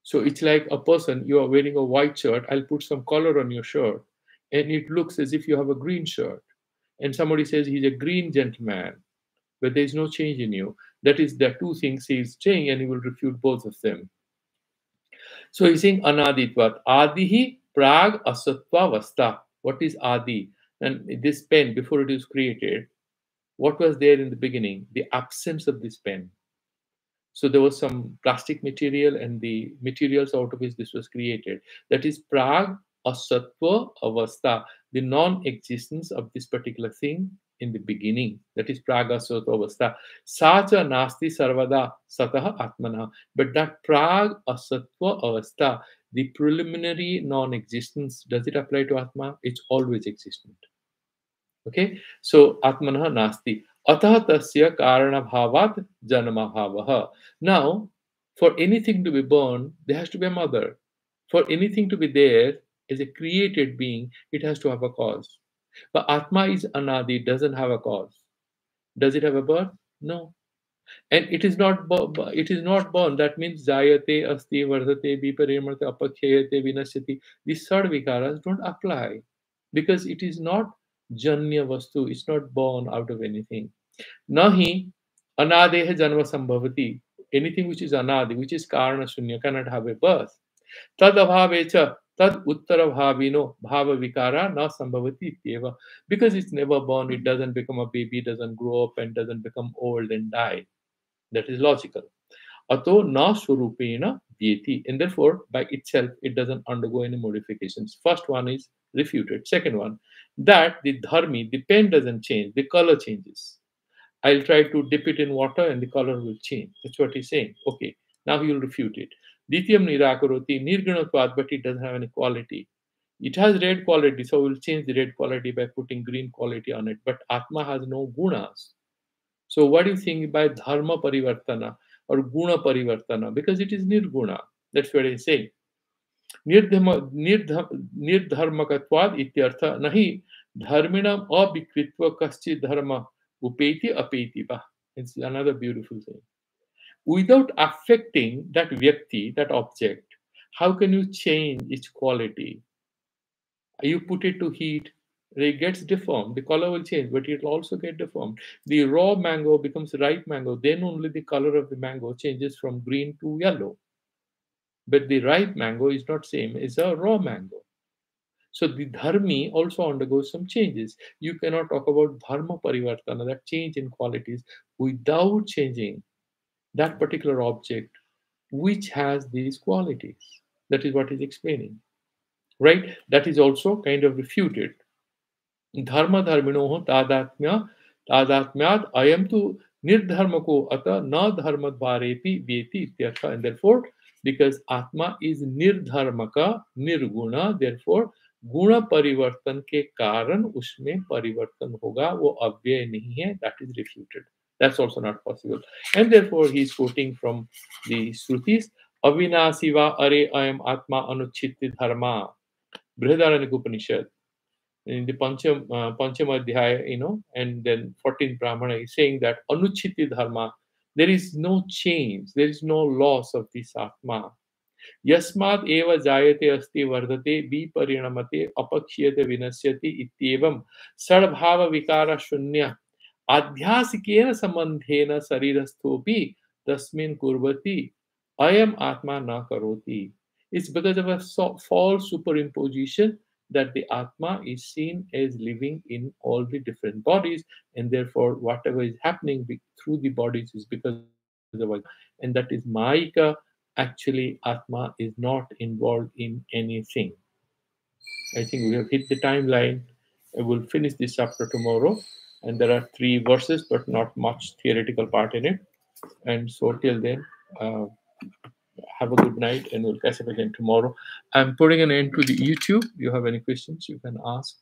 So it's like a person, you are wearing a white shirt, I'll put some color on your shirt, and it looks as if you have a green shirt. And somebody says he's a green gentleman, but there's no change in you. That is the two things he's saying, and he will refute both of them. So he's saying anaditvat. Adihi prag asatva vasta. What is adi? And this pen, before it is created, what was there in the beginning? The absence of this pen. So there was some plastic material, and the materials out of which this was created. That is prag asatva avastha, the non-existence of this particular thing in the beginning. That is prag asatva avastha. Sacha nasti sarvada satah atmana. But that prag asatva avastha, the preliminary non-existence, does it apply to atma? It's always existent. Okay, so atmanah nasti. Atah tasya karana bhavat janama bhavaha. Now, for anything to be born, there has to be a mother. For anything to be there as a created being, it has to have a cause. But Atma is anadi, doesn't have a cause. Does it have a birth? No. And it is not it is not born. That means jayate, asti, vardhate, viparimarte, apakhyayate, vinasyati. These third vikaras don't apply because it is not janya vastu. It's not born out of anything. Nahi anadeha janma sambhavati. Anything which is anadi, which is karana shunya, cannot have a birth. Tad abhavecha tad uttara bhavino bhava vikara na sambhavati ityeva. Because it's never born, it doesn't become a baby, doesn't grow up, and doesn't become old and die. That is logical. Ato na surupena vyeti. And therefore, by itself, it doesn't undergo any modifications. First one is refuted. Second one, that the dharmi, the pen doesn't change, the color changes. I'll try to dip it in water and the color will change. That's what he's saying. Okay, now he will refute it. Dithyam nirakaroti nirgunatvat, but it doesn't have any quality. It has red quality, so we'll change the red quality by putting green quality on it. But Atma has no gunas. So what do you think by dharma parivartana or guna parivartana? Because it is nirguna. That's what I say. Nirdharmakatvad ityartha nahi dharminam abhikritva kaschi dharma upeti apeti pa. It's another beautiful thing. Without affecting that vyakti, that object, how can you change its quality? You put it to heat, it gets deformed. The color will change, but it will also get deformed. The raw mango becomes ripe mango. Then only the color of the mango changes from green to yellow. But the ripe mango is not same as a raw mango. So the dharmi also undergoes some changes. You cannot talk about dharma parivartana, that change in qualities, without changing that particular object which has these qualities. That is what he's explaining, right? That is also kind of refuted. धर्म धर्मिणो तादात्म्य तादात्म्याद अयम तो निर्धर्म को अतः न धर्म द्वारेपि वेति इत्यर्थ. And therefore, because atma is निर्धर्मक निर्गुण, therefore गुण परिवर्तन के कारण उसमें परिवर्तन होगा, वो अव्यय नहीं है. That is refuted. That's also not possible. And therefore he is quoting from the Shrutis. अविनाशी वा अरे अयम आत्मा अनुच्छित धर्मा, Brihadaranyaka Upanishad. In the Pancham Adhyaya, and then 14th Brahmana is saying that Anuchiti Dharma, there is no change, there is no loss of this Atma. Yasmad eva jayate asti vardate viparinamate apakshiyate vinasyati ityevam sadbhava vikara shunya adhyasikena sambandhena sarirasthopi tasmin kurvati ayam atma na karoti. It's because of a false superimposition that the Atma is seen as living in all the different bodies, and therefore whatever is happening through the bodies is because of Atma, and that is Mayika. Actually, Atma is not involved in anything. I think we have hit the timeline. I will finish this chapter tomorrow, and there are 3 verses, but not much theoretical part in it. And so till then, have a good night, and we'll catch up again tomorrow. I'm putting an end to the YouTube. If you have any questions, you can ask.